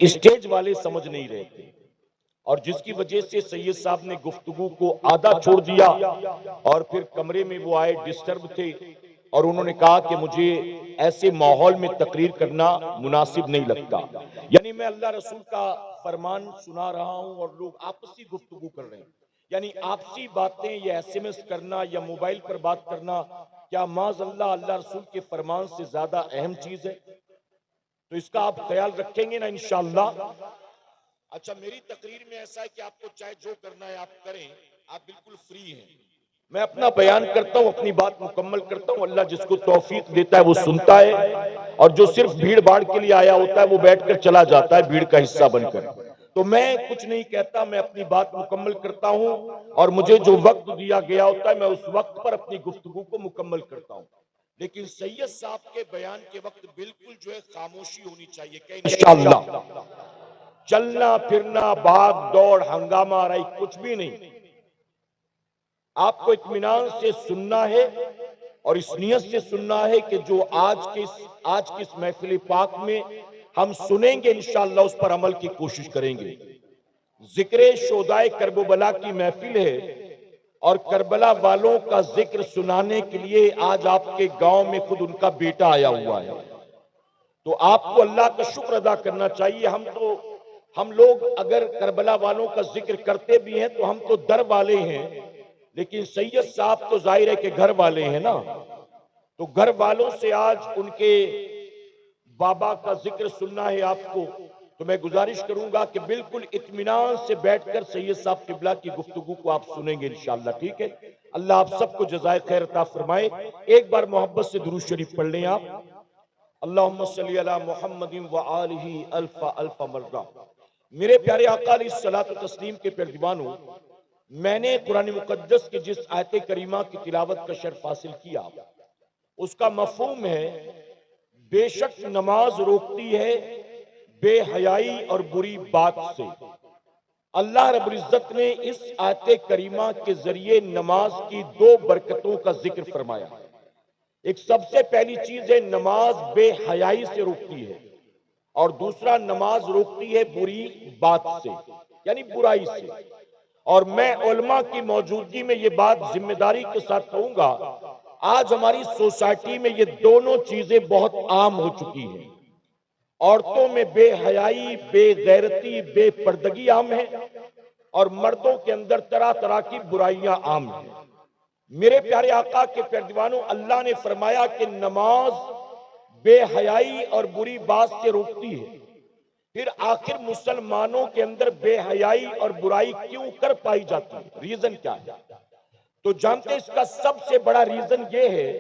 Stage والے سمجھ نہیں رہے تھے، اور جس کی وجہ سے سید صاحب نے گفتگو کو آدھا چھوڑ دیا، اور پھر کمرے میں وہ آئے، ڈسٹرب تھے، اور انہوں نے کہا کہ مجھے ایسے ماحول میں تقریر کرنا مناسب نہیں لگتا۔ یعنی میں اللہ رسول کا فرمان سنا رہا ہوں اور لوگ آپسی گفتگو کر رہے ہیں، یعنی آپسی باتیں یا ایس ایم ایس کرنا یا موبائل پر بات کرنا، کیا معاذ اللہ اللہ رسول کے فرمان سے زیادہ اہم چیز ہے؟ تو اس کا آپ خیال رکھیں گے نا انشاءاللہ؟ اچھا، میری تقریر میں ایسا ہے کہ آپ کو چاہے جو کرنا ہے آپ کریں، آپ بالکل فری ہیں، میں اپنا بیان کرتا ہوں، اپنی بات مکمل کرتا ہوں، اللہ جس کو توفیق دیتا ہے وہ سنتا ہے، اور جو صرف بھیڑ بھاڑ کے لیے آیا ہوتا ہے وہ بیٹھ کر چلا جاتا ہے بھیڑ کا حصہ بن کر۔ تو میں کچھ نہیں کہتا، میں اپنی بات مکمل کرتا ہوں، اور مجھے جو وقت دیا گیا ہوتا ہے میں اس وقت پر اپنی گفتگو کو مکمل کرتا ہوں۔ لیکن سید صاحب کے بیان کے وقت بالکل جو ہے خاموشی ہونی چاہیے کہ انشاءاللہ چلنا پھرنا بھاگ دوڑ ہنگامہ آرائی کچھ بھی نہیں، آپ کو اطمینان سے سننا ہے، اور اس نیت سے سننا ہے کہ جو آج کی اس محفل پاک میں ہم سنیں گے انشاءاللہ اس پر عمل کی کوشش کریں گے۔ ذکر شہدائے کربلا کی محفل ہے، اور کربلا والوں کا ذکر سنانے کے لیے آج آپ کے گاؤں میں خود ان کا بیٹا آیا ہوا ہے، تو آپ کو اللہ کا شکر ادا کرنا چاہیے۔ ہم لوگ اگر کربلا والوں کا ذکر کرتے بھی ہیں تو ہم تو در والے ہیں، لیکن سید صاحب تو ظاہر ہے کہ گھر والے ہیں نا، تو گھر والوں سے آج ان کے بابا کا ذکر سننا ہے آپ کو، تو میں گزارش کروں گا کہ بالکل اطمینان سے بیٹھ کر سید صاحب قبلہ کی گفتگو کو آپ سنیں گے انشاءاللہ، ٹھیک ہے؟ اللہ آپ سب کو جزائے خیر عطا فرمائے۔ ایک بار محبت سے درود شریف پڑھ لیں آپ، اللہم صلی علی محمد وآلہ الف الف مرہ۔ میرے پیارے آقا علیہ الصلوۃ والتسلیم کے پیروانوں، میں نے قرآن مقدس کی جس آیت کریمہ کی تلاوت کا شرف حاصل کیا، اس کا مفہوم ہے بے شک نماز روکتی ہے بے حیائی اور بری بات سے۔ اللہ رب العزت نے اس آیت کریمہ کے ذریعے نماز کی دو برکتوں کا ذکر فرمایا۔ ایک سب سے پہلی چیز ہے نماز بے حیائی سے روکتی ہے، اور دوسرا نماز روکتی ہے بری بات سے، یعنی برائی سے۔ اور میں علماء کی موجودگی میں یہ بات ذمہ داری کے ساتھ کہوں گا، آج ہماری سوسائٹی میں یہ دونوں چیزیں بہت عام ہو چکی ہیں۔ عورتوں میں بے حیائی، بے غیرتی، بے پردگی عام ہے، اور مردوں کے اندر طرح طرح کی برائیاں عام ہیں۔ میرے پیارے آقا کے پیروانوں، اللہ نے فرمایا کہ نماز بے حیائی اور بری بات سے روکتی ہے، پھر آخر مسلمانوں کے اندر بے حیائی اور برائی کیوں کر پائی جاتی ہے؟ ریزن کیا ہے؟ تو جانتے ہیں اس کا سب سے بڑا ریزن یہ ہے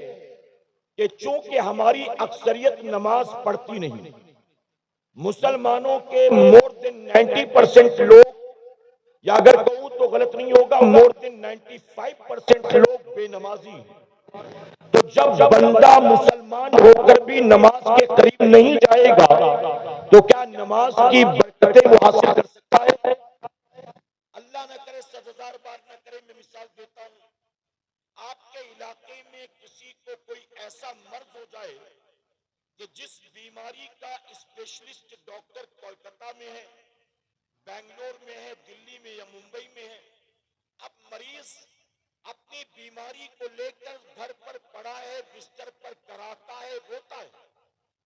کہ چونکہ ہماری اکثریت نماز پڑھتی نہیں، مسلمانوں کے مور دین 90% لوگ، یا اگر کہوں تو غلط نہیں ہوگا، مور دین 95% لوگ بے نمازی ہیں۔ تو جب بندہ مسلمان ہو کر بھی نماز کے قریب نہیں جائے گا تو کیا نماز کی برکتیں وہ حاصل کر سکتا ہے؟ اللہ نہ کرے، 100,000 بار نہ کرے، میں مثال دیتا ہوں، آپ کے علاقے میں کسی کو کوئی ایسا مرض ہو جائے کہ جس بیماری کا اسپیشلسٹ ڈاکٹر کولکتہ میں ہے، بنگلور میں ہے، دلی میں یا ممبئی میں ہے، اب مریض اپنی بیماری کو لے کر گھر پر پڑا ہے، بستر پر کراتا ہے، روتا ہے،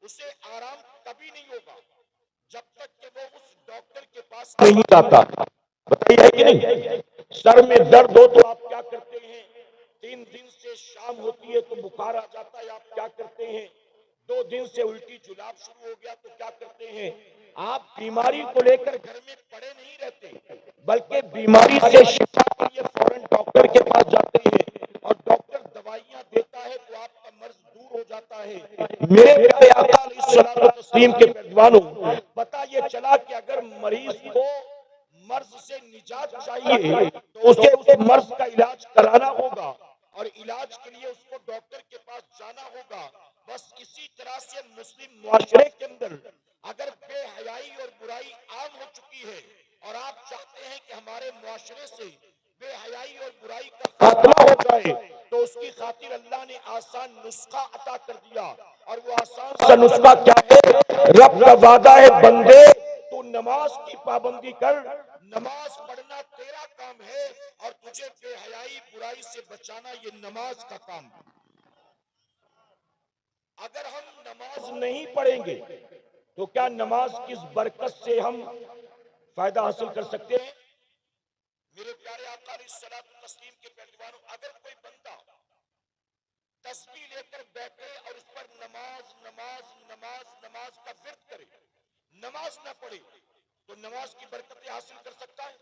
اسے آرام کبھی نہیں ہوگا جب تک کہ وہ اس ڈاکٹر کے پاس نہیں جاتا۔ بتائیے کہ نہیں؟ سر میں درد ہو تو آپ کیا کرتے ہیں؟ 3 دن سے شام ہوتی ہے تو بخار آ جاتا ہے، آپ کیا کرتے ہیں؟ 2 دن سے الٹی جلاب شروع ہو گیا تو کیا کرتے ہیں؟ آپ بیماری کو لے کر گھر میں پڑے نہیں رہتے، بلکہ بیماری سے شفا کے لیے فوراً ڈاکٹر کے پاس جاتے ہیں، اور ڈاکٹر دوائیاں دیتا ہے تو آپ کا مرض دور ہو جاتا ہے۔ میرے پیارے آقا علیہ الصلوۃ والتسلیم کے پیروانوں، پتہ یہ چلا کہ اگر مریض کو مرض سے نجات چاہیے تو اسے اس مرض کا علاج کرانا ہوگا، اور علاج کے لیے اس کو ڈاکٹر کے پاس جانا ہوگا۔ بس اسی طرح سے مسلم معاشرے کے اندر اگر بے حیائی اور برائی عام ہو چکی ہے، اور آپ چاہتے ہیں کہ ہمارے معاشرے سے بے حیائی اور برائی کا خاتمہ ہو جائے، تو اس کی خاطر اللہ نے آسان نسخہ عطا کر دیا، اور وہ آسان سا نسخہ کیا ہے؟ رب کا وعدہ ہے، بندے تو نماز کی پابندی کر، نماز پڑھنا تیرا کام ہے اور تجھے بے حیائی برائی سے بچانا یہ نماز کا کام ہے۔ اگر ہم نماز نہیں پڑھیں گے تو کیا نماز کی اس برکت سے ہم فائدہ حاصل کر سکتے ہیں؟ میرے پیارے آقا علیہ الصلوۃ والتسلیم کے پہلوانوں، اگر کوئی بندہ تسبیح لے کر بیٹھے اور اس پر نماز نماز نماز نماز کا ورد کرے، نماز نہ پڑھے، تو نماز کی برکتیں حاصل کر سکتا ہے؟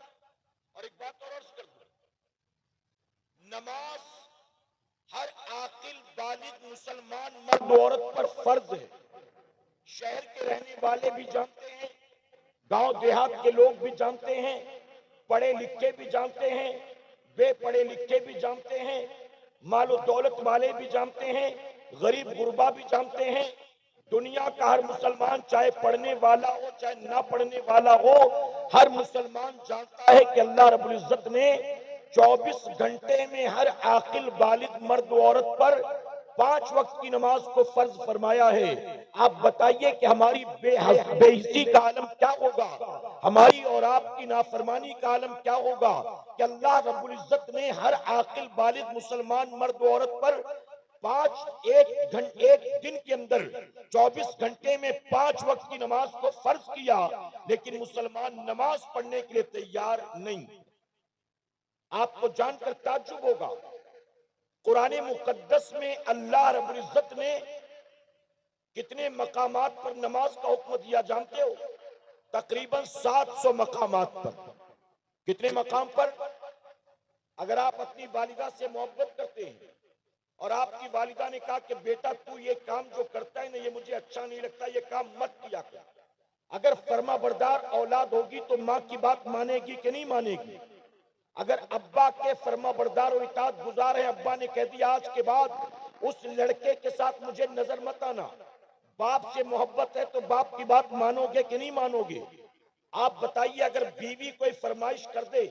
اور ایک بات اور عرض کر دوں، نماز ہر عاقل بالغ مسلمان مرد و عورت پر فرض ہے۔ شہر کے رہنے والے بھی جانتے ہیں، گاؤں دیہات کے لوگ بھی جانتے ہیں، پڑھے لکھے بھی جانتے ہیں، بے پڑھے لکھے بھی جانتے ہیں، مال و دولت والے بھی جانتے ہیں، غریب غربا بھی جانتے ہیں۔ دنیا کا ہر مسلمان، چاہے پڑھنے والا ہو چاہے نہ پڑھنے والا ہو، ہر مسلمان جانتا ہے کہ اللہ رب العزت نے 24 گھنٹے میں ہر عاقل بالغ مرد و عورت پر 5 وقت کی نماز کو فرض فرمایا ہے۔ آپ بتائیے کہ ہماری بے حسی کا عالم کیا ہوگا، ہماری اور آپ کی نافرمانی کا عالم کیا ہوگا کہ اللہ رب العزت نے ہر عاقل بالغ مسلمان مرد و عورت پر ایک دن کے اندر 24 گھنٹے میں 5 وقت کی نماز کو فرض کیا، لیکن مسلمان نماز پڑھنے کے لیے تیار نہیں۔ آپ کو جان کر تعجب ہوگا، قرآن مقدس میں اللہ رب العزت نے کتنے مقامات پر نماز کا حکم دیا جانتے ہو؟ تقریباً 700 مقامات پر۔ کتنے مقام پر؟ اگر آپ اپنی والدہ سے محبت کرتے ہیں اور آپ کی والدہ نے کہا کہ بیٹا تو یہ کام جو کرتا ہے نا یہ مجھے اچھا نہیں لگتا، یہ کام مت کیا کر، اگر فرما بردار اولاد ہوگی تو ماں کی بات مانے گی کہ نہیں مانے گی؟ اگر ابا کے فرما بردار و اطاعت گزار ہیں، ابا نے کہہ دیا آج کے بعد اس لڑکے کے ساتھ مجھے نظر مت آنا، باپ سے محبت ہے تو باپ کی بات مانو گے کہ نہیں مانو گے؟ آپ بتائیے اگر بیوی کوئی فرمائش کر دے،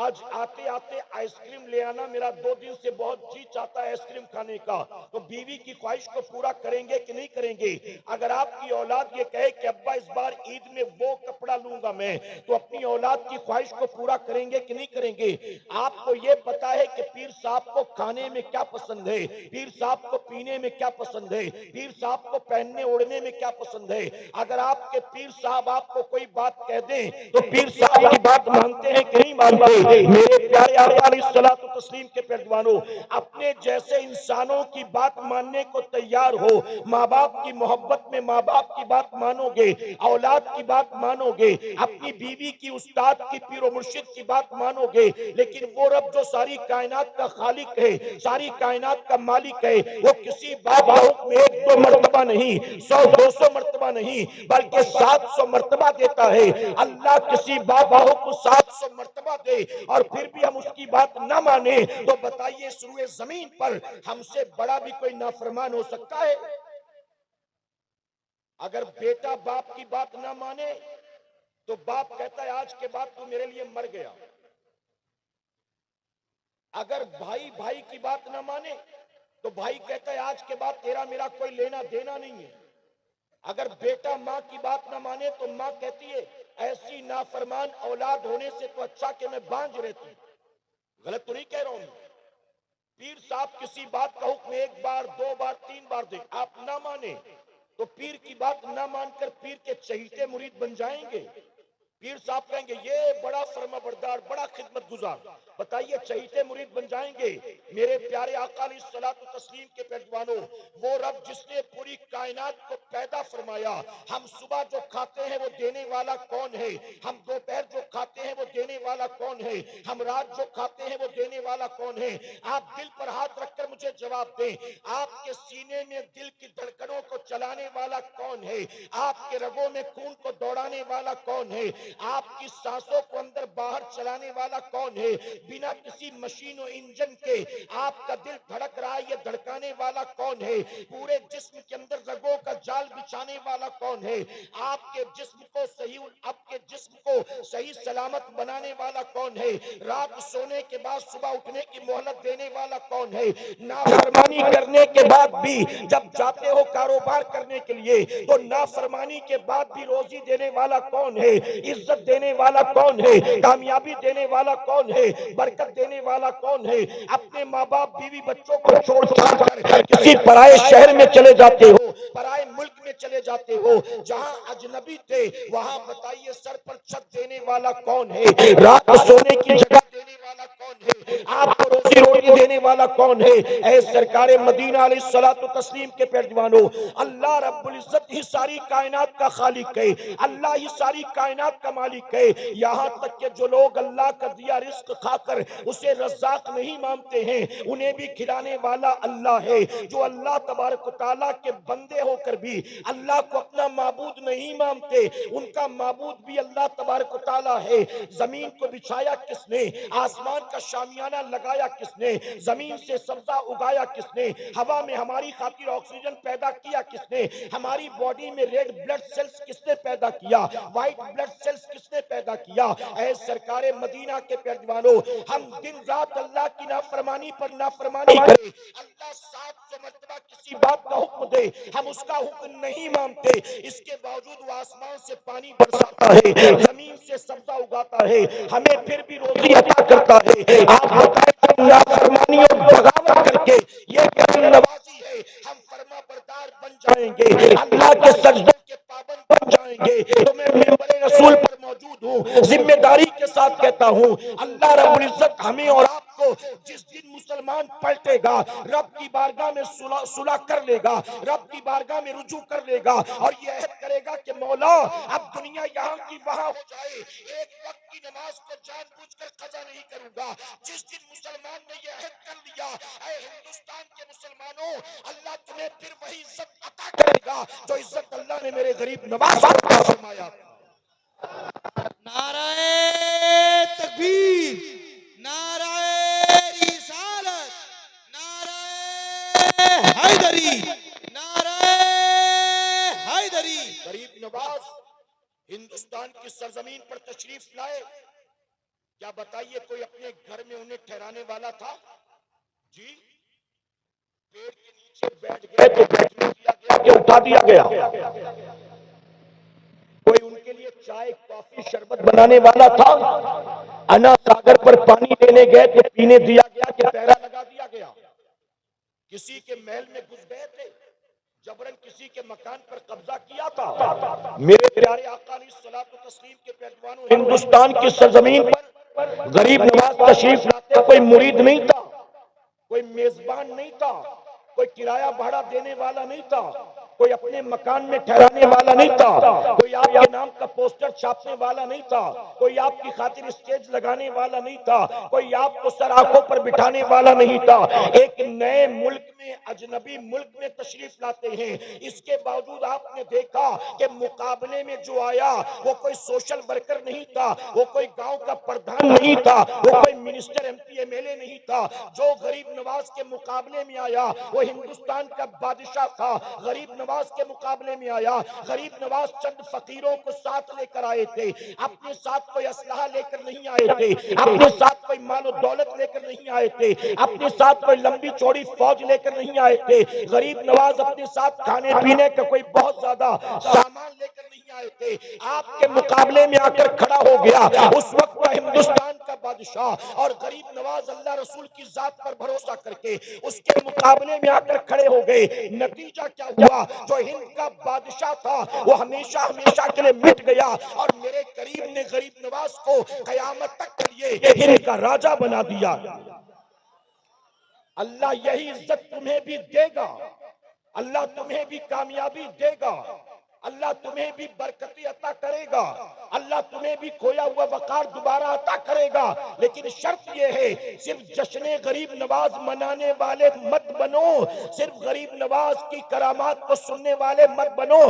آج آتے آتے آئس کریم لے آنا، میرا 2 دن سے بہت جی چاہتا ہے آئس کریم کھانے کا، تو بیوی کی خواہش کو پورا کریں گے کہ نہیں کریں گے؟ اگر آپ کی اولاد یہ کہے کہ ابا اس بار عید میں وہ کپڑا لوں گا میں، تو اپنی اولاد کی خواہش کو پورا کریں گے کہ نہیں کریں گے؟ آپ کو یہ پتا ہے کہ پیر صاحب کو کھانے میں کیا پسند ہے، پیر صاحب کو پینے میں کیا پسند ہے، پیر صاحب کو پہننے اوڑھنے میں کیا پسند ہے۔ اگر آپ کے پیر صاحب آپ کو کوئی بات کہہ دیں تو پیر صاحب کی بات مانتے ہیں کہ نہیں مانتے؟ میرے پیارے آقا علیہ الصلوۃ والتسلیم کے پہلوانوں، اپنے جیسے انسانوں کی بات ماننے کو تیار ہو، ماں باپ کی محبت میں ماں باپ کی بات مانو گے، اولاد کی بات مانو گے، اپنی بیوی کی، استاد کی، پیر و مرشد کی بات مانو گے، لیکن وہ رب جو ساری کائنات کا خالق ہے، ساری کائنات کا مالک ہے، وہ کسی بات کا حکم 1-2 مرتبہ نہیں، 100-200 مرتبہ نہیں، بلکہ 700 مرتبہ دیتا ہے۔ اللہ کسی بات کا حکم 700 مرتبہ دے اور پھر بھی ہم اس کی بات نہ مانے، تو بتائیے اس روئے زمین پر ہم سے بڑا بھی کوئی نافرمان ہو سکتا ہے؟ اگر بیٹا باپ کی بات نہ مانے تو باپ کہتا ہے آج کے بعد تو میرے لیے مر گیا۔ اگر بھائی بھائی کی بات نہ مانے تو بھائی کہتا ہے آج کے بعد تیرا میرا کوئی لینا دینا نہیں ہے۔ اگر بیٹا ماں کی بات نہ مانے تو ماں کہتی ہے ایسی نافرمان اولاد ہونے سے تو اچھا کہ میں بانجھ رہتی۔ غلط تو نہیں کہہ رہا ہوں میں؟ پیر صاحب کسی بات کا حکم 1 بار 2 بار 3 بار دے، آپ نہ مانے تو پیر کی بات نہ مان کر پیر کے چہیتے مرید بن جائیں گے۔ پیر صاحب کہیں گے یہ بڑا فرما بردار، بڑا خدمت گزار، بتائیے چہیتے مرید بن جائیں گے؟ میرے پیارے آقا علیہ الصلوۃ والتسلیم کے پہلوانوں، وہ رب جس نے پوری کائنات کو پیدا فرمایا، ہم صبح جو کھاتے ہیں وہ دینے والا کون ہے، ہم دوپہر جو کھاتے ہیں وہ دینے والا کون ہے، ہم رات جو کھاتے ہیں وہ دینے والا کون ہے؟ آپ دل پر ہاتھ رکھ کر مجھے جواب دیں، آپ کے سینے میں دل کی دھڑکنوں کو چلانے والا کون ہے؟ آپ کے رگوں میں خون کو دوڑانے والا کون ہے؟ آپ کی سانسوں کو اندر باہر چلانے والا کون ہے؟ بنا کسی مشین و انجن کے آپ کا دل دھڑک رہا ہے، یہ دھڑکانے والا کون ہے؟ پورے جسم کے اندر رگوں کا جال بچھانے والا کون ہے؟ آپ کے جسم کو صحیح، آپ کے جسم جسم کو صحیح سلامت بنانے والا کون ہے؟ رات سونے کے بعد صبح اٹھنے کی مہلت دینے والا کون ہے؟ نافرمانی کرنے کے بعد بھی جب جاتے ہو کاروبار کرنے کے لیے تو نافرمانی کے بعد بھی روزی دینے والا کون ہے؟ عزت دینے والا کون ہے؟ کامیابی دینے والا کون ہے؟ برکت دینے والا کون ہے؟ اپنے ماں باپ بیوی بچوں کو چھوڑ کر کسی پرائے شہر میں چلے جاتے ہو، پرائے ملک میں چلے جاتے ہو، جہاں اجنبی تھے وہاں بتائیے سر پر چھت دینے والا کون ہے؟ رات سونے کی جگہ دینے والا کون ہے؟ آپ کو روزی روٹی دینے والا کون ہے؟ اے سرکار مدینہ علیہ الصلوۃ والتسلیم کے پیروانوں، اللہ رب العزت ہی ساری کائنات کا خالق ہے، اللہ ہی ساری کائنات کا مالک ہے۔ یہاں تک کہ جو لوگ اللہ کا دیا رزق کھا کر اسے رزاق نہیں مانتے ہیں، انہیں بھی کھلانے والا اللہ ہے۔ جو اللہ تبارک و تعالیٰ کے بندے ہو کر بھی اللہ کو اپنا معبود نہیں مانتے، ان کا معبود بھی اللہ تبارک و تعالیٰ ہے۔ زمین کو بچھایا کس نے؟ آسمان کا شامیانہ لگایا کس نے؟ زمین سے سبزہ اگایا کس نے؟ ہوا میں ہماری خاطر آکسیجن پیدا کیا کس نے؟ ہماری باڈی میں ریڈ بلڈ سیلز کس نے پیدا کیا؟ وائٹ بلڈ سیلز کس نے پیدا کیا؟ اے سرکار مدینہ کے پیروانوں، ہم دن رات اللہ کی نافرمانی پر نافرمانی کریں، اللہ 700 مرتبہ کسی بات کا حکم دے ہم اس کا حکم نہیں مانتے، اس کے باوجود وہ آسمان سے پانی برساتا ہے، زمین سے سبزہ اگاتا ہے، ہمیں پھر بھی روزی عطا کرتا ہے۔ آپ بتائیں نافرمانی اور بغاوت کر کے یہ کرم نوازی ہے، ہم فرما بردار بن جائیں گے، اللہ کے سجدوں کے پابند بن جائیں گے۔ تو میں منبر رسول پر موجود ہوں، ذمہ داری کے ساتھ کہتا ہوں، اللہ رب العزت ہمیں اور آپ کو جس دن مسلمان پلٹے گا، رب کی بارگاہ میں صلح کر لے گا، رب کی بارگاہ میں رجوع کر لے گا اور یہ عہد کرے گا کہ مولا اب دنیا یہاں کی وہاں ہو جائے، ایک وقت کی نماز کو جان بوجھ کر قضا نہیں کروں گا۔ جس دن مسلمان نے یہ عہد کر لیا، اے ہندوستان کے مسلمانوں، اللہ تمہیں پھر وہی عزت عطا کرے گا جو عزت اللہ نے میرے غریب نواز کو عطا فرمایا۔ نعرہ تکبیر، نعرہ رسالت، نعرہ حیدری، نعرہ حیدری۔ غریب نواز ہندوستان کی سرزمین پر تشریف لائے، کیا بتائیے کوئی اپنے گھر میں انہیں ٹھہرانے والا تھا؟ جی، پیڑ کے نیچے بیٹھ گئے تو بیٹھنے دیا گیا کہ اٹھا دیا گیا؟ کوئی ان کے لیے چائے کافی شربت بنانے والا تھا؟ انا ساگر پر پانی لینے گئے تو پینے دیا گیا کہ پیرا لگا دیا گیا؟ کسی کے محل میں گھس گئے تھے، جبرن کسی کے مکان پر قبضہ کیا تھا؟ میرے پیارے آقا علیہ الصلوۃ والتسلیم کے پیروانوں، ہندوستان کی سرزمین پر غریب نواز تشریف لاتے کوئی مرید نہیں تھا، کوئی میزبان نہیں تھا، کوئی کرایہ بھاڑا دینے والا نہیں تھا، کوئی اپنے مکان میں ٹھہرانے والا نہیں تھا، کوئی آپ کے نام کا پوسٹر چھاپنے والا نہیں تھا، کوئی آپ کی خاطر اسٹیج لگانے والا نہیں تھا، کوئی آپ کو سر آنکھوں پر بٹھانے والا نہیں تھا۔ ایک نئے ملک میں، اجنبی ملک میں تشریف لاتے ہیں، اس کے باوجود آپ نے دیکھا کہ مقابلے میں جو آیا وہ کوئی سوشل ورکر نہیں تھا، وہ کوئی گاؤں کا پردھان نہیں تھا، وہ کوئی منسٹر ایم پی ایم ایل اے نہیں تھا، جو غریب نواز کے مقابلے میں آیا وہ ہندوستان کا بادشاہ تھا۔ غریب نواز کے مقابلے میں آیا، غریب نواز چند فقیروں کو ساتھ لے کر آئے تھے، اپنے ساتھ کوئی اسلحہ لے کر نہیں آئے تھے، اپنے ساتھ کوئی مال و دولت لے کر نہیں آئے تھے، اپنے ساتھ کوئی لمبی چوڑی فوج لے کر نہیں آئے تھے۔ غریب نواز اپنے ساتھ کھانے پینے کا کوئی بہت زیادہ سامان لے کر نہیں آئے تھے، آپ کے مقابلے میں آ کر کھڑا ہو گیا اس وقت کا ہندوستان کا بادشاہ، اور غریب نواز اللہ رسول کی ذات پر بھروسہ کر کے اس کے مقابلے میں آ کر کھڑے ہو گئے۔ نتیجہ کیا ہوا؟ جو ہند کا بادشاہ تھا وہ ہمیشہ ہمیشہ کے لیے مٹ گیا، اور میرے قریب نے غریب نواز کو قیامت تک کے لیے ہند کا راجہ بنا دیا۔ اللہ یہی عزت تمہیں بھی دے گا، اللہ تمہیں بھی کامیابی دے گا، اللہ تمہیں بھی برکتی عطا کرے گا، اللہ تمہیں بھی کھویا ہوا وقار دوبارہ عطا کرے گا، لیکن شرط یہ ہے صرف جشن غریب نواز منانے والے مت بنو، صرف غریب نواز کی کرامات کو سننے والے مت بنو،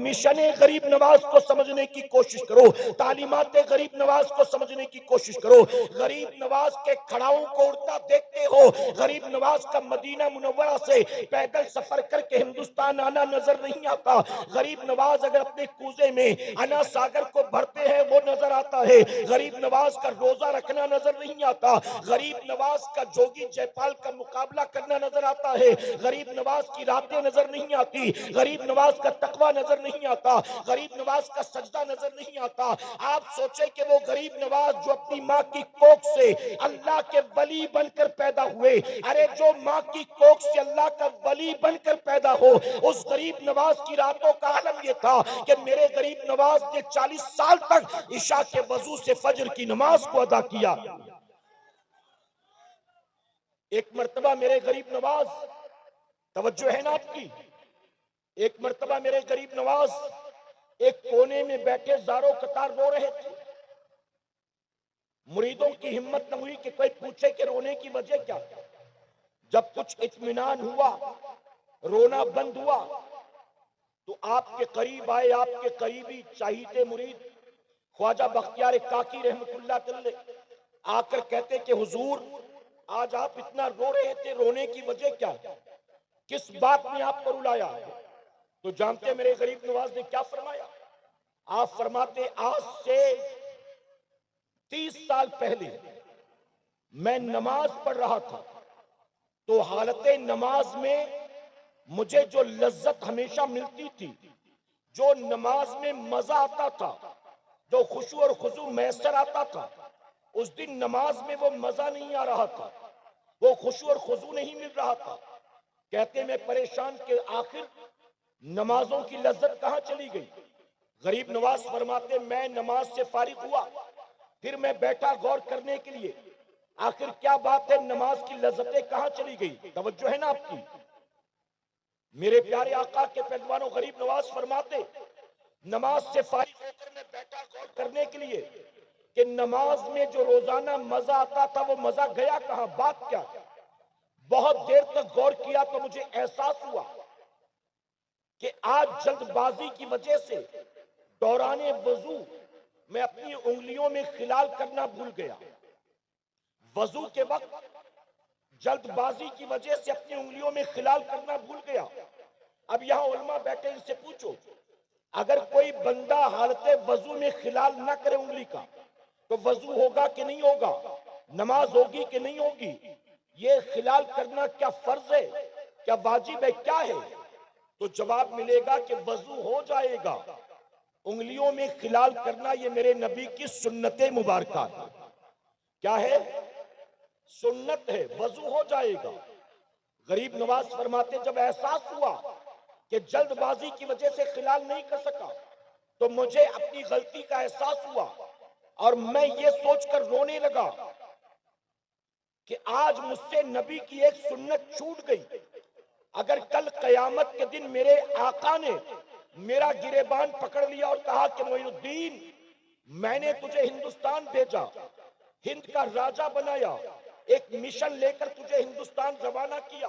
مشن غریب نواز کو سمجھنے کی کوشش کرو، تعلیمات غریب نواز کو سمجھنے کی کوشش کرو۔ غریب نواز کے کھڑاؤں کو اڑتا دیکھتے ہو، غریب نواز کا مدینہ منورہ سے پیدل سفر کر کے ہندوستان آنا نظر نہیں آتا۔ غریب نواز اگر اپنے کوزے میں انا ساگر کو بھر پڑھتے ہیں وہ نظر آتا ہے، غریب نواز کا روزہ رکھنا نظر نہیں آتا، غریب نواز کا جوگی جے پال کا مقابلہ کرنا نظر آتا ہے، غریب نواز کی راتیں نظر نہیں آتی، غریب نواز کا تقوی نظر نہیں آتا، غریب نواز کا سجدہ نظر نہیں آتا۔ آپ سوچیں کہ وہ غریب نواز جو اپنی ماں کی کوکھ سے اللہ کے ولی بن کر پیدا ہوئے، ارے جو ماں کی کوکھ سے اللہ کا ولی بن کر پیدا ہو، اس غریب نواز کی راتوں کا عالم یہ تھا کہ میرے غریب نواز نے 40 سال تک عشاء کے وضو سے فجر کی نماز کو ادا کیا۔ ایک مرتبہ میرے غریب نواز، توجہ ہے نا آپ کی، ایک مرتبہ میرے غریب نواز ایک کونے میں بیٹھے زاروں قطار رو رہے تھے۔ مریدوں کی ہمت نہ ہوئی کہ کوئی پوچھے کہ رونے کی وجہ کیا۔ جب کچھ اطمینان ہوا، رونا بند ہوا، تو آپ کے قریب آئے، آپ کے قریبی چاہیتے مرید خواجہ بختیار کاکی رحمت اللہ علیہ آ کر کہتے کہ حضور آج آپ اتنا رو رہے تھے، رونے کی وجہ کیا، کس بات نے آپ کو رلایا؟ تو جانتے میرے غریب نواز نے کیا فرمایا؟ آپ فرماتے آج سے 30 سال پہلے میں نماز پڑھ رہا تھا، تو حالت نماز میں مجھے جو لذت ہمیشہ ملتی تھی، جو نماز میں مزہ آتا تھا، جو خشوع اور خضوع میسر آتا تھا، اس دن نماز میں وہ مزہ نہیں آ رہا تھا، وہ خشوع اور خضوع نہیں مل رہا تھا۔ کہتے میں پریشان کہ آخر نمازوں کی لذت کہاں چلی گئی؟ غریب نواز فرماتے میں نماز سے فارغ ہوا، پھر میں بیٹھا غور کرنے کے لیے، آخر کیا بات ہے، نماز کی لذتیں کہاں چلی گئی؟ توجہ ہے نا آپ کی؟ میرے پیارے آقا کے پیدوانوں غریب نواز فرماتے نماز سے فارغ ہو کر میں بیٹھا غور کرنے کے لیے کہ نماز میں جو روزانہ مزہ آتا تھا وہ مزہ گیا کہاں، بات کیا؟ بہت دیر تک غور کیا تو مجھے احساس ہوا کہ آج جلد بازی کی وجہ سے دوران وضو میں اپنی انگلیوں میں خلال کرنا بھول گیا۔ وضو کے وقت جلد بازی کی وجہ سے اپنی انگلیوں میں خلال کرنا بھول گیا۔ اب یہاں علماء بیٹھے ان سے پوچھو، اگر کوئی بندہ حالت وضو میں خلال نہ کرے انگلی کا تو وضو ہوگا کہ نہیں ہوگا، نماز ہوگی کہ نہیں ہوگی؟ یہ خلال کرنا کیا فرض ہے، کیا واجب ہے، کیا ہے؟ تو جواب ملے گا کہ وضو ہو جائے گا، انگلیوں میں خلال کرنا یہ میرے نبی کی سنت مبارکہ ہے۔ کیا ہے؟ سنت ہے، وضو ہو جائے گا۔ غریب نواز فرماتے جب احساس ہوا کہ جلد بازی کی وجہ سے خلال نہیں کر سکا تو مجھے اپنی غلطی کا احساس ہوا اور میں یہ سوچ کر رونے لگا کہ آج مجھ سے نبی کی ایک سنت چھوٹ گئی۔ اگر کل قیامت کے دن میرے آقا نے میرا گریبان پکڑ لیا اور کہا کہ معین الدین میں نے تجھے ہندوستان بھیجا، ہند کا راجہ بنایا، ایک مشن لے کر تجھے ہندوستان روانہ کیا،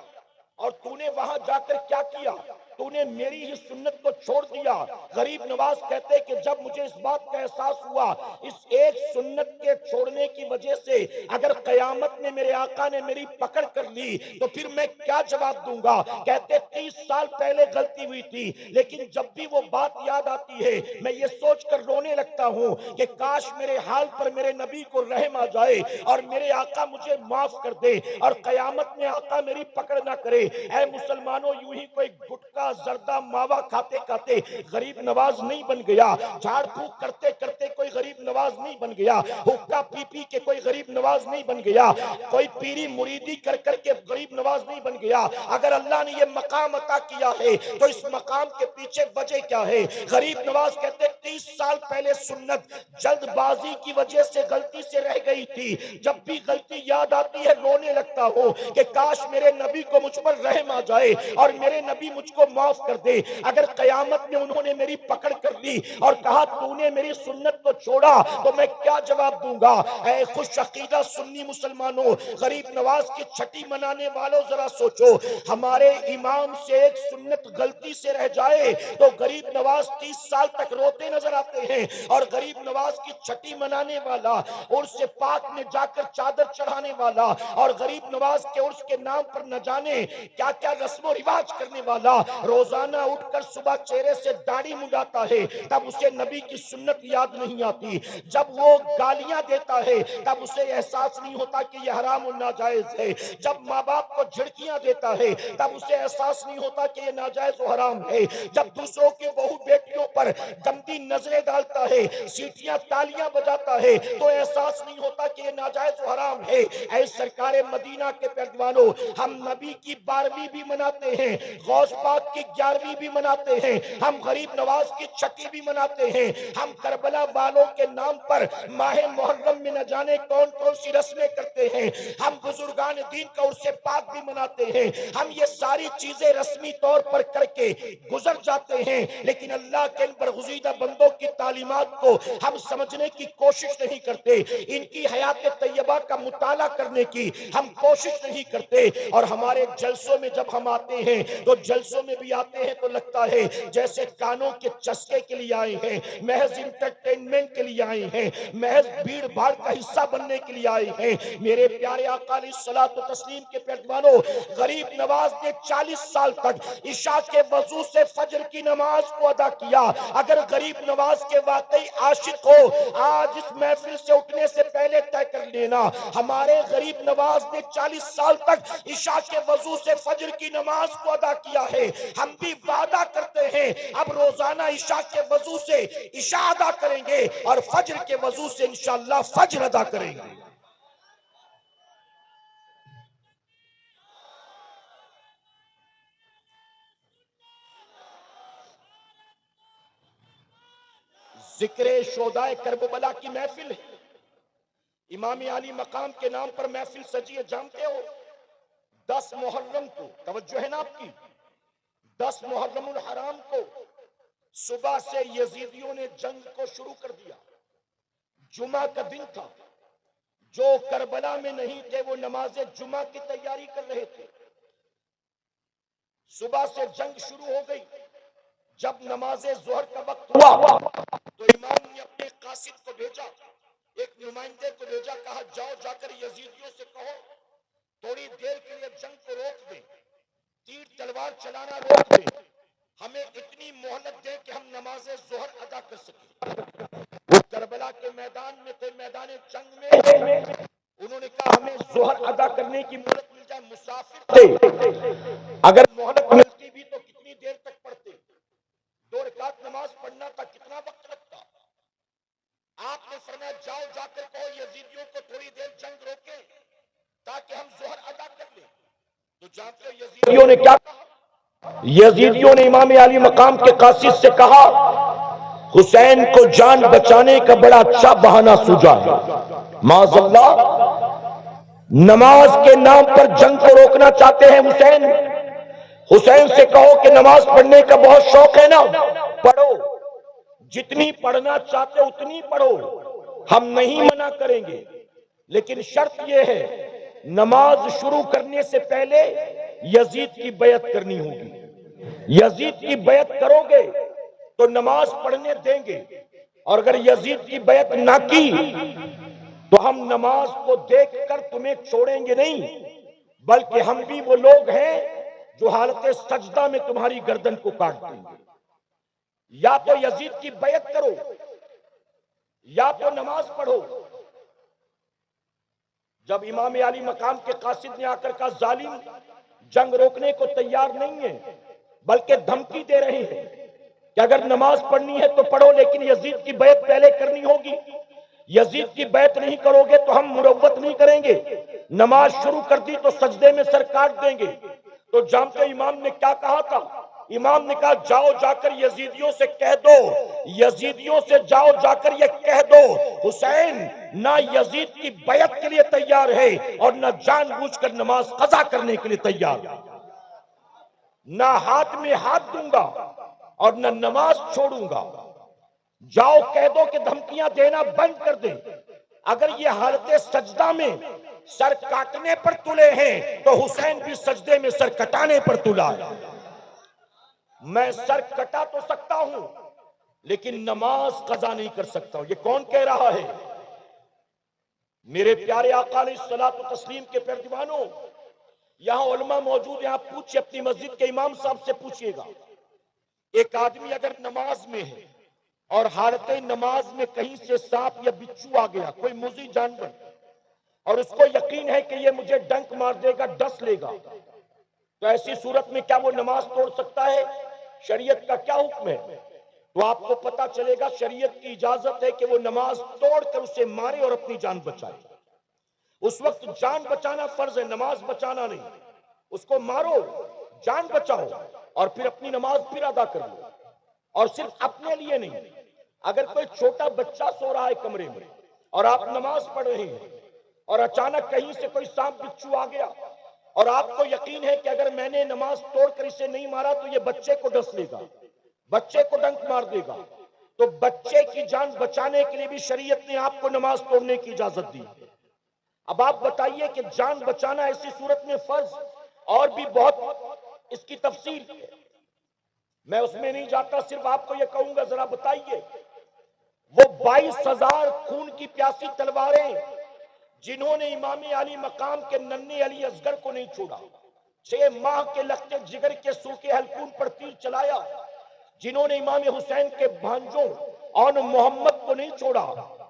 اور تو نے وہاں جا کر کیا کیا؟ تو نے میری ہی سنت کو چھوڑ دیا۔ غریب نواز کہتے کہ جب مجھے اس بات کا احساس ہوا اس ایک سنت کے چھوڑنے کی وجہ سے اگر قیامت میں میرے آقا نے میری پکڑ کر لی تو پھر میں کیا جواب دوں گا؟ کہتے 30 سال پہلے غلطی ہوئی تھی، لیکن جب بھی وہ بات یاد آتی ہے میں یہ سوچ کر رونے لگتا ہوں کہ کاش میرے حال پر میرے نبی کو رحم آ جائے اور میرے آقا مجھے معاف کر دے اور قیامت میں آقا میری پکڑ نہ کرے۔ اے مسلمانوں، یوں ہی کوئی گٹکا زردہ ماوا کھاتے کھاتے غریب نواز نہیں بن گیا، جھاڑ پھونک کرتے کرتے کوئی غریب نواز نہیں بن گیا، حقہ پی پی کے کوئی غریب نواز نہیں بن گیا، کوئی پیری مریدی کر کر کے غریب نواز نہیں بن گیا۔ اگر اللہ نے یہ مقام عطا کیا ہے تو اس مقام کے پیچھے وجہ کیا ہے؟ غریب نواز کہتے 30 سال پہلے سنت جلد بازی کی وجہ سے غلطی سے رہ گئی تھی، جب بھی غلطی یاد آتی ہے رونے لگتا ہوں کہ کاش میرے نبی کو مجھ پر رحم آ جائے اور میرے نبی مجھ کو معاف کر دے۔ اگر قیامت میں انہوں نے میری پکڑ کر لی اور کہا تو نے میری سنت کو چھوڑا تو میں کیا جواب دوں گا؟ اے خوش عقیدہ سنی مسلمانوں، غریب نواز کی چھٹی منانے والوں ذرا سوچو، ہمارے امام سے ایک سنت غلطی سے رہ جائے تو غریب نواز 30 سال تک روتے نظر آتے ہیں، اور غریب نواز کی چھٹی منانے والا، عرس پاک میں جا کر چادر چڑھانے والا، اور غریب نواز کے عرس کے نام پر نہ جانے کیا کیا رسم و رواج کرنے والا، روزانہ اٹھ کر صبح چہرے سے داڑھی منڈاتا ہے، تب اسے نبی کی سنت یاد نہیں آتی، جب وہ گالیاں دیتا ہے تب اسے احساس نہیں ہوتا کہ یہ حرام و ناجائز ہے، جب ماں باپ کو جھڑکیاں دیتا ہے تب اسے احساس نہیں ہوتا کہ یہ ناجائز و حرام ہے، جب دوسروں کے بہو بیٹیوں پر گندی نظریں ڈالتا ہے، سیٹیاں تالیاں بجاتا ہے، تو احساس نہیں ہوتا کہ یہ ناجائز و حرام ہے۔ اے سرکار مدینہ کے پردوانوں، ہم نبی کی 12ویں بھی مناتے ہیں، غوث پاک کی 11ویں بھی مناتے ہیں، ہم غریب نواز کی چھٹی بھی مناتے ہیں، ہم کربلا والوں کے نام پر ماہ محرم میں نہ جانے کون کون سی رسمیں کرتے ہیں، ہم بزرگان دین کا عرس پاک بھی مناتے ہیں، ہم یہ ساری چیزیں رسمی طور پر کر کے گزر جاتے ہیں، لیکن اللہ کے ان برگزیدہ بندوں کی تعلیمات کو ہم سمجھنے کی کوشش نہیں کرتے، ان کی حیات طیبہ کا مطالعہ کرنے کی ہم کوشش نہیں کرتے، اور ہمارے جلسوں میں جب ہم آتے ہیں تو جلسوں میں بھی آتے ہیں تو لگتا ہے جیسے کانوں کے چسکے کے لیے آئے ہیں، محض انٹرٹینمنٹ کے لیے آئے ہیں، محض بھیڑ بھاڑ کا حصہ بننے کے لیے آئے ہیں۔ میرے پیارے آقا علیہ الصلوۃ والتسلیم کے پردوانوں، غریب نواز نے 40 سال تک عشاء کے وضو سے فجر کی نماز کو ادا کیا۔ اگر غریب نواز کے واقعی عاشق ہو، آج اس محفل سے اٹھنے سے پہلے طے کر لینا، ہمارے غریب نواز نے 40 سال تک عشاء کے وضو سے فجر کی نماز کو ادا کیا ہے، ہم بھی وعدہ کرتے ہیں اب روزانہ عشاء کے وضو سے عشاء ادا کریں گے، اور فجر کے وضو سے انشاءاللہ فجر ادا کریں گے۔ ذکر شہدائے کربلا کی محفل ہے، امام علی مقام کے نام پر محفل سجی ہے، جانتے ہو 10 محرم کو، توجہ ہے نا آپ کی، 10 محرم الحرام کو صبح سے یزیدیوں نے جنگ کو شروع کر دیا، جمعہ کا دن تھا، جو کربلا میں نہیں تھے وہ نماز جمعہ کی تیاری کر رہے تھے، صبح سے جنگ شروع ہو گئی، جب نماز ظہر کا وقت ہوا تو امام نے اپنے قاصد کو بھیجا، ایک نمائندے کو بھیجا، کہا جاؤ جا کر یزیدیوں سے کہو تھوڑی دیر کے لیے جنگ کو روک دیں، تیر تلوار چلانا روک دیں، ہمیں اتنی مہلت دیں کہ ہم نماز ظہر ادا کر سکیں۔ وہ کربلا کے میدان میں تھے، میدان جنگ میں، انہوں نے کہا ہمیں ظہر ادا کرنے کی مہلت مل جائے، مسافر تھے، اگر مہلت ملتی بھی تو کتنی دیر تک پڑھتے، 2 رکعت نماز پڑھنا تھا، کتنا وقت لگتا؟ آپ نے فرمایا جاؤ جا کر کہو یزیدیوں کو تھوڑی دیر جنگ روکیں تاکہ ہم ظہر ادا کر لیں۔ تو جانتے ہو یزیدیوں نے کیا کہا؟ یزیدیوں نے امام علی مقام کے قاصد سے کہا حسین کو جان بچانے کا بڑا اچھا بہانہ سوجا ہے، معاذ اللہ نماز کے نام پر جنگ کو روکنا چاہتے ہیں حسین، حسین سے کہو کہ نماز پڑھنے کا بہت شوق ہے نا، پڑھو، جتنی پڑھنا چاہتے اتنی پڑھو، ہم نہیں منع کریں گے، لیکن شرط یہ ہے نماز شروع کرنے سے پہلے یزید کی بیعت کرنی ہوگی، یزید کی بیعت کرو گے تو نماز پڑھنے دیں گے، اور اگر یزید کی بیعت نہ کی تو ہم نماز کو دیکھ کر تمہیں چھوڑیں گے نہیں، بلکہ ہم بھی وہ لوگ ہیں جو حالت سجدہ میں تمہاری گردن کو کاٹ دیں گے۔ یا تو یزید کی بیعت کرو یا تو نماز پڑھو۔ جب امام علی مقام کے قاصد نے آ کر کہا ظالم جنگ روکنے کو تیار نہیں ہے بلکہ دھمکی دے رہے ہیں کہ اگر نماز پڑھنی ہے تو پڑھو لیکن یزید کی بیعت پہلے کرنی ہوگی، یزید کی بیعت نہیں کرو گے تو ہم مروت نہیں کریں گے، نماز شروع کر دی تو سجدے میں سر کاٹ دیں گے۔ تو جانتے امام نے کیا کہا تھا؟ امام نے کہا جاؤ جا کر یزیدیوں سے کہہ دو، یزیدیوں سے جاؤ جا کر یہ کہہ دو حسین نہ یزید کی بیعت کے لیے تیار ہے اور نہ جان بوجھ کر نماز قضا کرنے کے لیے تیار، نہ ہاتھ میں ہاتھ دوں گا اور نہ نماز چھوڑوں گا، جاؤ کہہ دو کہ دھمکیاں دینا بند کر دیں، اگر یہ حالت سجدہ میں سر کاٹنے پر تلے ہیں تو حسین بھی سجدے میں سر کٹانے پر تلا ہے۔ میں سر کٹا تو سکتا ہوں لیکن نماز قضا نہیں کر سکتا ہوں. یہ کون کہہ رہا ہے؟ میرے پیارے آقا علیہ الصلوۃ والتسلیم کے پیارے دیوانوں، یہاں علماء موجود ہیں، آپ پوچھئے اپنی مسجد کے امام صاحب سے پوچھئے گا. ایک آدمی اگر نماز میں ہے اور حالت نماز میں کہیں سے سانپ یا بچھو آ گیا، کوئی موذی جانور، اور اس کو یقین ہے کہ یہ مجھے ڈنک مار دے گا، ڈس لے گا، تو ایسی صورت میں کیا وہ نماز توڑ سکتا ہے؟ شریعت کا کیا حکم ہے؟ تو آپ کو پتا چلے گا شریعت کی اجازت ہے کہ وہ نماز توڑ کر اسے مارے اور اپنی جان بچائے. اس وقت جان بچانا فرض ہے، نماز بچانا نہیں. اس کو مارو، جان بچاؤ، اور پھر اپنی نماز پھر ادا کر لو. اور صرف اپنے لیے نہیں، اگر کوئی چھوٹا بچہ سو رہا ہے کمرے میں اور آپ نماز پڑھ رہے ہیں اور اچانک کہیں سے کوئی سانپ بچھو آ گیا اور آپ کو یقین ہے کہ اگر میں نے نماز توڑ کر اسے نہیں مارا تو یہ بچے کو ڈس لے گا، بچے کو ڈنک مار دے گا، تو بچے کی جان بچانے کے لیے بھی شریعت نے آپ کو نماز توڑنے کی اجازت دی. اب آپ بتائیے کہ جان بچانا ایسی صورت میں فرض، اور بھی بہت اس کی تفصیل ہے، میں اس میں نہیں جاتا. صرف آپ کو یہ کہوں گا، ذرا بتائیے وہ 22,000 خون کی پیاسی تلواریں جنہوں نے امام علی مقام کے ننھے علی اصغر کو نہیں چھوڑا، 6 ماہ کے لختے جگر کے سوکھے حلقون پر تیر چلایا، جنہوں نے امام حسین کے بھانجوں اور محمد کو نہیں چھوڑا،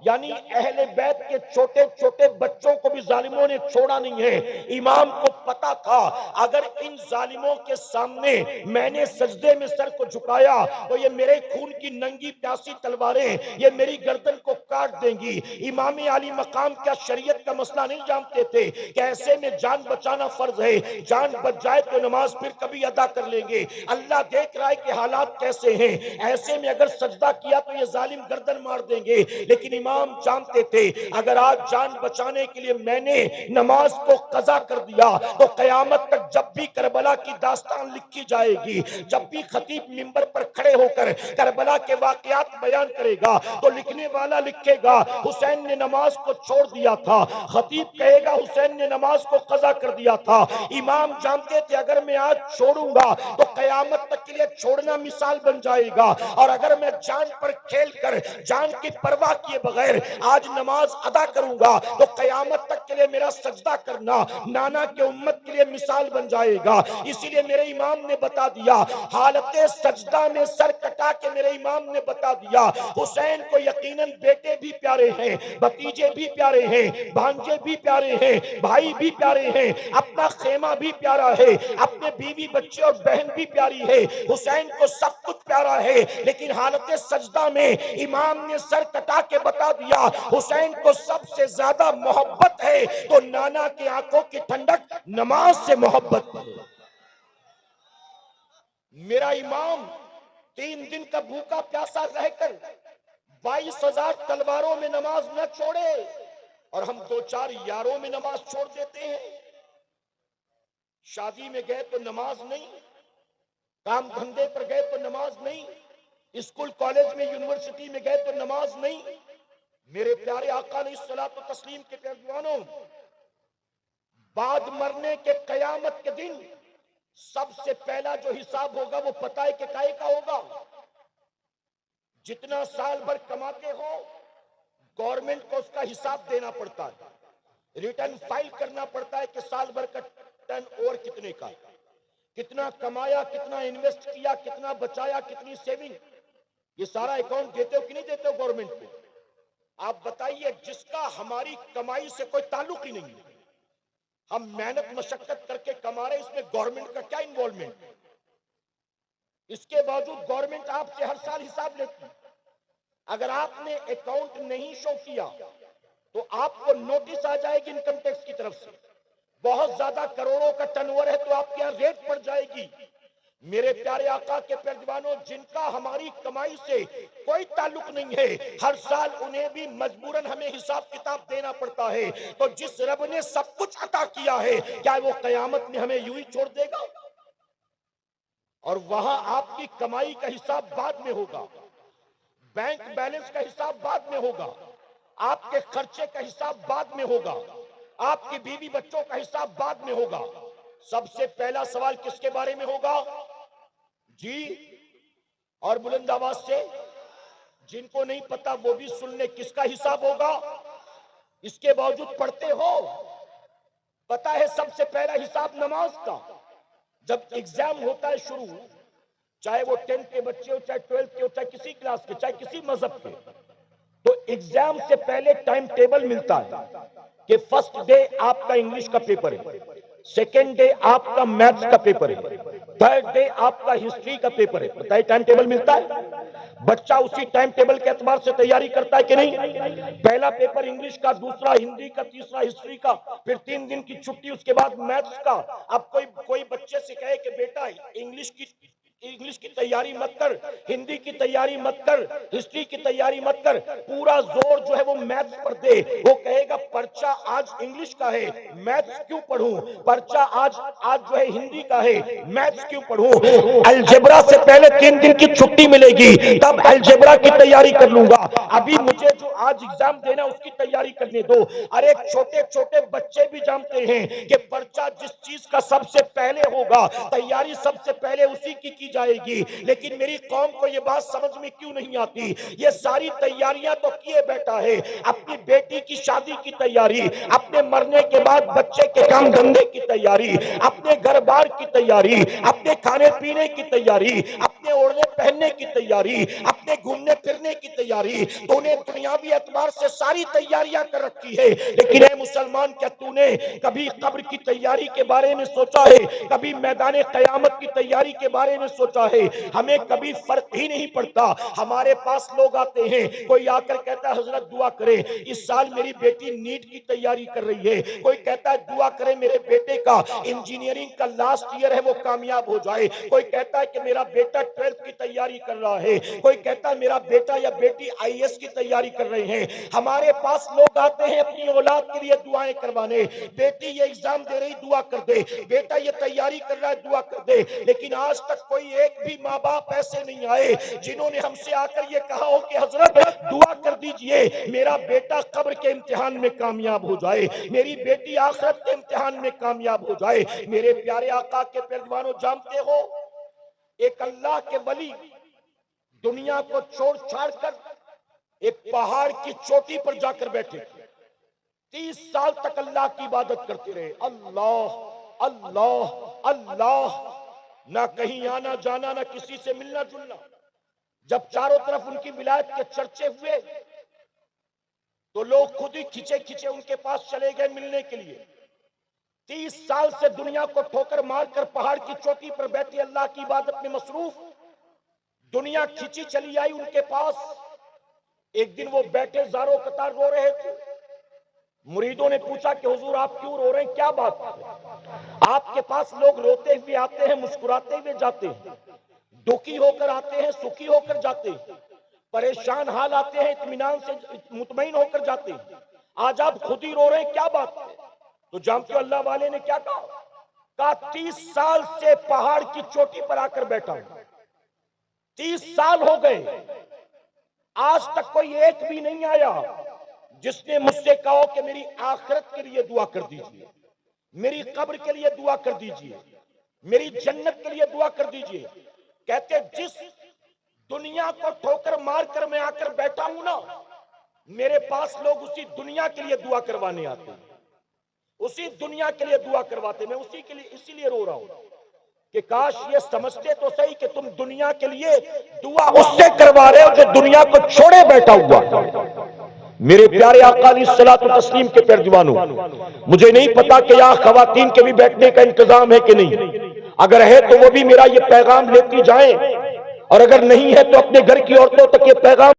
یعنی اہل بیت کے چھوٹے چھوٹے بچوں کو بھی ظالموں نے چھوڑا نہیں ہے. امام کو پتا تھا اگر ان ظالموں کے سامنے میں نے سجدے میں سر کو جھکایا تو یہ میرے خون کی ننگی پیاسی تلواریں یہ میری گردن کو کاٹ دیں گی. امام علی مقام کیا شریعت کا مسئلہ نہیں جانتے تھے کہ ایسے میں جان بچانا فرض ہے، جان بچ جائے تو نماز پھر کبھی ادا کر لیں گے. اللہ دیکھ رہا ہے کہ حالات کیسے ہیں، ایسے میں اگر سجدہ کیا تو یہ ظالم گردن مار دیں گے. لیکن امام جانتے تھے اگر آج جان بچانے کے لیے میں نے نماز کو قضا کر دیا تو قیامت تک جب بھی کربلا کی داستان لکھی جائے گی، جب بھی خطیب منبر پر کھڑے ہو کر کربلا کے واقعات بیان کرے گا تو لکھنے والا لکھے گا حسین نے نماز کو چھوڑ دیا تھا، خطیب کہے گا حسین نے نماز کو قضا کر دیا تھا. امام جانتے تھے اگر میں آج چھوڑوں گا تو قیامت تک کے لیے چھوڑنا مثال بن جائے گا، اور اگر میں جان پر کھیل کر جان کی پرواہ کیے بغیر آج نماز ادا کروں گا تو قیامت تک کے لیے میرا سجدہ کرنا نانا کے امت کے لیے مثال بن جائے گا. اسی لیے میرے امام نے بتا دیا، حالت سجدہ میں سر کٹا کے میرے امام نے بتا دیا حسین کو یقیناً بیٹے بھی پیارے ہیں، بھتیجے بھی پیارے ہیں، بھانجے بھی پیارے ہیں، بھائی بھی پیارے ہیں، اپنا خیمہ بھی پیارا ہے، اپنے بیوی بچے اور بہن بھی پیاری ہے، حسین کو سب کچھ پیارا ہے. لیکن حالت سجدہ میں امام نے سر کٹا کے بتا دیا حسین کو سب سے زیادہ محبت ہے تو نانا کی آنکھوں کی ٹھنڈک نماز سے محبت ہے. میرا امام 3 دن کا بھوکا پیاسا رہ کر 22,000 تلواروں میں نماز نہ چھوڑے، اور ہم 2-4 یاروں میں نماز چھوڑ دیتے ہیں. شادی میں گئے تو نماز نہیں، کام دھندے پر گئے تو نماز نہیں، اسکول کالج میں یونیورسٹی میں گئے تو نماز نہیں. میرے پیارے آقا علیہ الصلوۃ والتسلیم کے پیروانوں، بعد مرنے کے قیامت کے دن سب سے پہلا جو حساب ہوگا وہ پتہ ہے کہ کائے کا ہوگا. جتنا سال بھر کماتے ہو گورنمنٹ کو اس کا حساب دینا پڑتا ہے، ریٹرن فائل کرنا پڑتا ہے کہ سال بھر کا ٹرن اوور کتنے کا، کتنا کمایا، کتنا انویسٹ کیا، کتنا بچایا، کتنی سیونگ، یہ سارا اکاؤنٹ دیتے ہو کہ نہیں دیتے ہو گورنمنٹ کو؟ آپ بتائیے جس کا ہماری کمائی سے کوئی تعلق ہی نہیں ہے، ہم محنت مشقت کر کے کما رہے، اس میں گورنمنٹ کا کیا انوالومنٹ؟ اس کے باوجود گورنمنٹ آپ سے ہر سال حساب لیتی. اگر آپ نے اکاؤنٹ نہیں شو کیا تو آپ کو نوٹس آ جائے گی انکم ٹیکس کی طرف سے، بہت زیادہ کروڑوں کا ٹرن اوور ہے تو آپ کے یہاں ریٹ پڑ جائے گی. میرے پیارے آقا کے پیروانوں، جن کا ہماری کمائی سے کوئی تعلق نہیں ہے ہر سال انہیں بھی مجبوراً ہمیں حساب کتاب دینا پڑتا ہے. تو جس رب نے سب کچھ عطا کیا ہے کیا وہ قیامت میں ہمیں یوں ہی چھوڑ دے گا؟ اور وہاں آپ کی کمائی کا حساب بعد میں ہوگا، بینک بیلنس کا حساب بعد میں ہوگا، آپ کے خرچے کا حساب بعد میں ہوگا، آپ کی بیوی بچوں کا حساب بعد میں ہوگا. سب سے پہلا سوال کس کے بارے میں ہوگا؟ جی، اور بلند آواز سے جن کو نہیں پتا وہ بھی سن لے کس کا حساب ہوگا. اس کے باوجود پڑھتے ہو. پتا ہے سب سے پہلا حساب نماز کا. جب ایگزام ہوتا ہے شروع، چاہے وہ 10th کے بچے ہو، چاہے 12th کے ہو، چاہے کسی کلاس کے، چاہے کسی مذہب کے، تو ایگزام سے پہلے ٹائم ٹیبل ملتا ہے کہ فرسٹ ڈے آپ کا انگلش کا پیپر ہے، سیکنڈ ڈے آپ کا میتھس کا پیپر ہے، تھرڈ ڈے آپ کا ہسٹری کا پیپر ہے. بتائیے ٹائم ٹیبل ملتا ہے. بچہ اسی ٹائم ٹیبل کے اعتبار سے تیاری کرتا ہے کہ نہیں؟ پہلا پیپر انگلش کا، دوسرا ہندی کا، تیسرا ہسٹری کا، پھر 3 دن کی چھٹی، اس کے بعد میتھس کا. اب کوئی بچے سے کہے کہ بیٹا انگلش کی تیاری مت کر، ہندی کی تیاری مت کر، ہسٹری کی تیاری مت کر، پورا زور جو ہے وہ میتھس پر دے. وہ کہے گا پرچہ آج انگلش کا ہے، میتھس کیوں پڑھوں؟ پرچہ آج جو ہے ہندی کا ہے، میتھس کیوں پڑھوں؟ الجبرا سے پہلے 3 دن کی چھٹی ملے گی، تب الجبرا کی تیاری کر لوں گا. ابھی مجھے جو آج ایگزام دینا اس کی تیاری کرنے دو. ارے چھوٹے چھوٹے بچے بھی جانتے ہیں کہ پرچہ جس چیز کا سب سے پہلے ہوگا، تیاری سب سے پہلے اسی کی جائے گی. لیکن میری قوم کو یہ بات سمجھ میں کیوں نہیں آتی؟ یہ ساری تیاریاں تو کیے بیٹھا ہے. اپنی بیٹی کی شادی کی تیاری، اپنے مرنے کے بعد بچے کے کام دھندے کی تیاری، اپنے گھر بار کی تیاری، اپنے کھانے پینے کی تیاری، اپنے اوڑھنے پہننے کی تیاری، اپنے گھومنے پھرنے کی تیاری. تو نے دنیاوی اعتبار سے ساری تیاریاں کر رکھی ہے. لیکن اے مسلمان، کیا تو نے کبھی قبر کی تیاری کے بارے میں سوچا ہے؟ کبھی میدان قیامت کی تیاری کے بارے میں سوچا ہے؟ ہمیں کبھی فرق ہی نہیں پڑتا. ہمارے پاس لوگ آتے ہیں، کوئی آ کر کہتا ہے حضرت دعا کرے، اس سال میری بیٹی نیٹ کی تیاری کر رہی ہے. کوئی کہتا ہے دعا کرے میرے بیٹے کا انجینئرنگ کا لاسٹ ایئر ہے وہ کامیاب ہو جائے. کوئی کہتا ہے کہ میرا بیٹا 12th کی تیاری کر رہا ہے. کوئی کہتا ہے میرا بیٹا یا بیٹی IAS کی تیاری کر رہے ہیں. ہمارے پاس لوگ آتے ہیں اپنی اولاد کے لیے دعائیں کروانے. بیٹی یہ ایگزام دے رہی، دعا کر دے. بیٹا یہ تیاری کر رہا ہے، دعا کر دے. لیکن آج تک کوئی ایک بھی ماں باپ ایسے نہیں آئے جنہوں نے ہم سے آ کر یہ کہا ہو کہ حضرت دعا کر دیجئے میرا بیٹا قبر کے امتحان میں کامیاب ہو جائے، میری بیٹی آخرت کے امتحان میں کامیاب ہو جائے. میرے پیارے آقا کے پیروانوں، جانتے ہو ایک اللہ کے ولی دنیا کو چھوڑ چھاڑ کر ایک پہاڑ کی چوٹی پر جا کر بیٹھے، 30 سال تک اللہ کی عبادت کرتے رہے. اللہ اللہ اللہ، نہ کہیں آنا جانا، نہ کسی سے ملنا جلنا. جب چاروں طرف ان کی ولایت کے چرچے ہوئے تو لوگ خود ہی کھچے کھچے ان کے پاس چلے گئے ملنے کے لیے. 30 سال سے دنیا کو ٹھوکر مار کر پہاڑ کی چوٹی پر بیٹھے اللہ کی عبادت میں مصروف، دنیا کھچی چلی آئی ان کے پاس. ایک دن وہ بیٹھے زاروں قطار رو رہے تھے. مریدوں نے پوچھا کہ حضور آپ کیوں رو رہے ہیں، کیا بات ہے؟ آپ کے پاس لوگ روتے ہوئے آتے ہیں، مسکراتے ہوئے جاتے ہیں، دکھی ہو کر آتے ہیں، سکھی ہو کر جاتے ہیں، پریشان حال آتے ہیں، اطمینان سے مطمئن ہو کر جاتے ہیں. آج آپ خود ہی رو رہے ہیں، کیا بات ہے؟ تو جانتے ہو اللہ والے نے کیا کہا 30 سال سے پہاڑ کی چوٹی پر آ کر بیٹھا ہوں، 30 سال ہو گئے، آج تک کوئی ایک بھی نہیں آیا جس نے مجھ سے کہا کہ میری آخرت کے لیے دعا کر دیجئے، میری قبر کے لیے دعا کر دیجئے، میری جنت کے لیے دعا کر دیجئے. کہتے جس دنیا کو ٹھوکر مار کر میں آ کر بیٹھا ہوں نا، میرے پاس لوگ اسی دنیا کے لیے دعا کروانے آتے ہیں، اسی دنیا کے لیے دعا کرواتے. میں اسی لیے رو رہا ہوں کہ کاش یہ سمجھتے تو صحیح کہ تم دنیا کے لیے دعا اس سے کروا رہے ہو جو دنیا کو چھوڑے بیٹھا ہوا. میرے پیارے آقا علیہ الصلوۃ والتسلیم کے پیروانوں، مجھے نہیں پتا کہ یہاں خواتین کے بھی بیٹھنے کا انتظام ہے کہ نہیں. اگر ہے تو وہ بھی میرا یہ پیغام لیتی جائیں، اور اگر نہیں ہے تو اپنے گھر کی عورتوں تک یہ پیغام